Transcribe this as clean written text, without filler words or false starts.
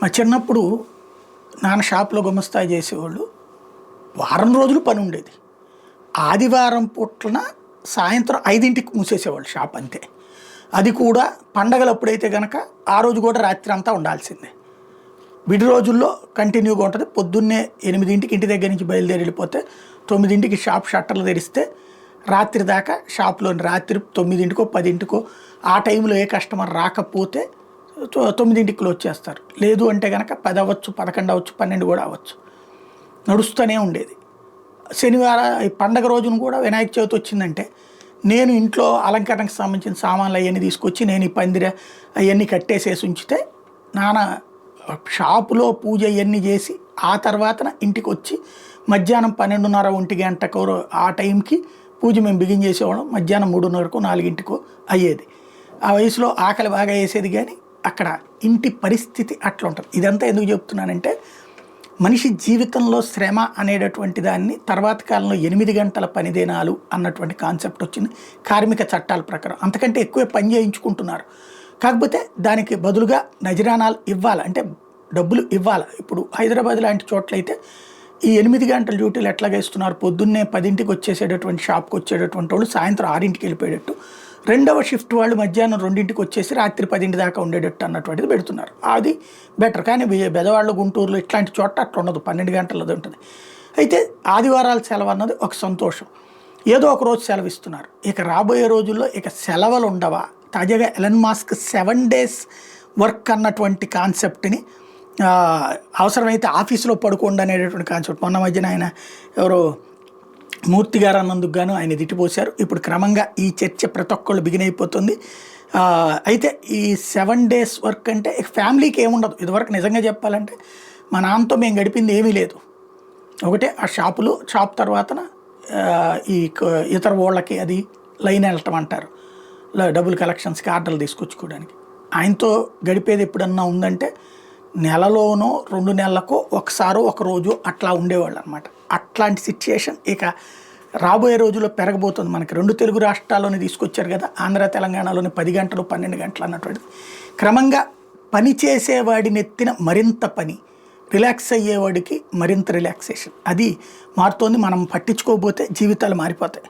మా చిన్నప్పుడు నాన్న షాప్లో గుమస్తాయి చేసేవాళ్ళు. వారం రోజులు పని ఉండేది. ఆదివారం పూట్లన సాయంత్రం 5ంటికి మూసేసేవాళ్ళు షాప్ అంతే. అది కూడా పండగలప్పుడైతే గనక ఆ రోజు కూడా రాత్రి అంతా ఉండాల్సిందే. విడి రోజుల్లో కంటిన్యూగా ఉంటుంది. పొద్దున్నే 8ంటికి ఇంటి దగ్గర నుంచి బయలుదేరి వెళ్ళిపోతే 9ంటికి షాప్ షట్టర్లు తెరిస్తే రాత్రి దాకా షాప్లో రాత్రి 9ంటికో 10ంటికో ఆ టైంలో ఏ కస్టమర్ రాకపోతే 9ంటికి క్లోజ్ చేస్తారు. లేదు అంటే కనుక 10 అవ్వచ్చు, 11 అవ్వచ్చు, 12 కూడా అవ్వచ్చు. నడుస్తూనే ఉండేది. శనివారం ఈ పండగ రోజున కూడా వినాయక చవితి వచ్చిందంటే నేను ఇంట్లో అలంకరణకు సంబంధించిన సామాన్లు అవన్నీ తీసుకొచ్చి నేను ఈ పందిర అవన్నీ కట్టేసేసి ఉంచితే నాన్న షాపులో పూజ అవన్నీ చేసి ఆ తర్వాతన ఇంటికి వచ్చి మధ్యాహ్నం 12:30 1 గంటకు ఆ టైంకి పూజ మేము బిగిన్ చేసేవాళ్ళం. మధ్యాహ్నం 3:30కో 4ంటికో అయ్యేది. ఆ వయసులో ఆకలి బాగా వేసేది. కానీ అక్కడ ఇంటి పరిస్థితి అట్లా ఉంటుంది. ఇదంతా ఎందుకు చెప్తున్నానంటే మనిషి జీవితంలో శ్రమ అనేటటువంటి దాన్ని తర్వాత కాలంలో 8 గంటల పని దినాలు అన్నటువంటి కాన్సెప్ట్ వచ్చింది కార్మిక చట్టాల ప్రకారం. అంతకంటే ఎక్కువే పని చేయించుకుంటున్నారు. కాకపోతే దానికి బదులుగా నజరానాలు ఇవ్వాలి, అంటే డబ్బులు ఇవ్వాలి. ఇప్పుడు హైదరాబాద్ లాంటి చోట్లయితే ఈ 8 గంటల డ్యూటీలు ఎట్లాగా ఇస్తున్నారు. పొద్దున్నే 10ంటికి వచ్చేసేటటువంటి షాప్కి వచ్చేటటువంటి వాళ్ళు సాయంత్రం 6ంటికి వెళ్ళిపోయేటట్టు, రెండవ షిఫ్ట్ వాళ్ళు మధ్యాహ్నం 2ంటికి వచ్చేసి రాత్రి 10ంటి దాకా ఉండేటట్టు అన్నటువంటిది పెడుతున్నారు. అది బెటర్. కానీ బెదవాళ్ళు, గుంటూరులో ఇట్లాంటి చోట అట్లా ఉండదు, 12 గంటలది ఉంటుంది. అయితే ఆదివారాలు సెలవు అన్నది ఒక సంతోషం. ఏదో ఒక రోజు సెలవు ఇస్తున్నారు. ఇక రాబోయే రోజుల్లో ఇక సెలవులు ఉండవా? తాజాగా ఎలన్ మాస్క్ 7 days వర్క్ అన్నటువంటి కాన్సెప్ట్ని అవసరమైతే ఆఫీసులో పడుకోండి అనేటటువంటి కాన్సెప్ట్ మొన్న మధ్యన ఆయన ఎవరో మూర్తి గారు అన్నందుకు గాను ఆయన తిట్టిపోశారు. ఇప్పుడు క్రమంగా ఈ చర్చ ప్రతి ఒక్కళ్ళు బిగిన్ అయిపోతుంది. అయితే ఈ 7 days వర్క్ అంటే ఫ్యామిలీకి ఏముండదు. ఇదివరకు నిజంగా చెప్పాలంటే మా నాన్నతో మేము గడిపింది ఏమీ లేదు. ఒకటే ఆ షాప్ తర్వాతన ఈ ఇతర వాళ్ళకి అది లైన్ వెళ్ళటం అంటారు, డబ్బులు కలెక్షన్స్కి ఆర్డర్లు తీసుకొచ్చుకోవడానికి. ఆయనతో గడిపేది ఎప్పుడన్నా ఉందంటే నెలలోనో 2 నెలలకో ఒకసారో ఒక రోజు అట్లా ఉండేవాళ్ళు అనమాట. అట్లాంటి సిచ్యుయేషన్ ఇక రాబోయే రోజుల్లో పెరగబోతుంది. మనకి 2 తెలుగు రాష్ట్రాల్లోనే తీసుకొచ్చారు కదా, ఆంధ్ర తెలంగాణలోని 10 గంటలు 12 గంటలు అన్నటువంటిది. క్రమంగా పని చేసేవాడిని ఎత్తిన మరింత పని, రిలాక్స్ అయ్యేవాడికి మరింత రిలాక్సేషన్, అది మారుతోంది. మనం పట్టించుకోకపోతే జీవితాలు మారిపోతాయి.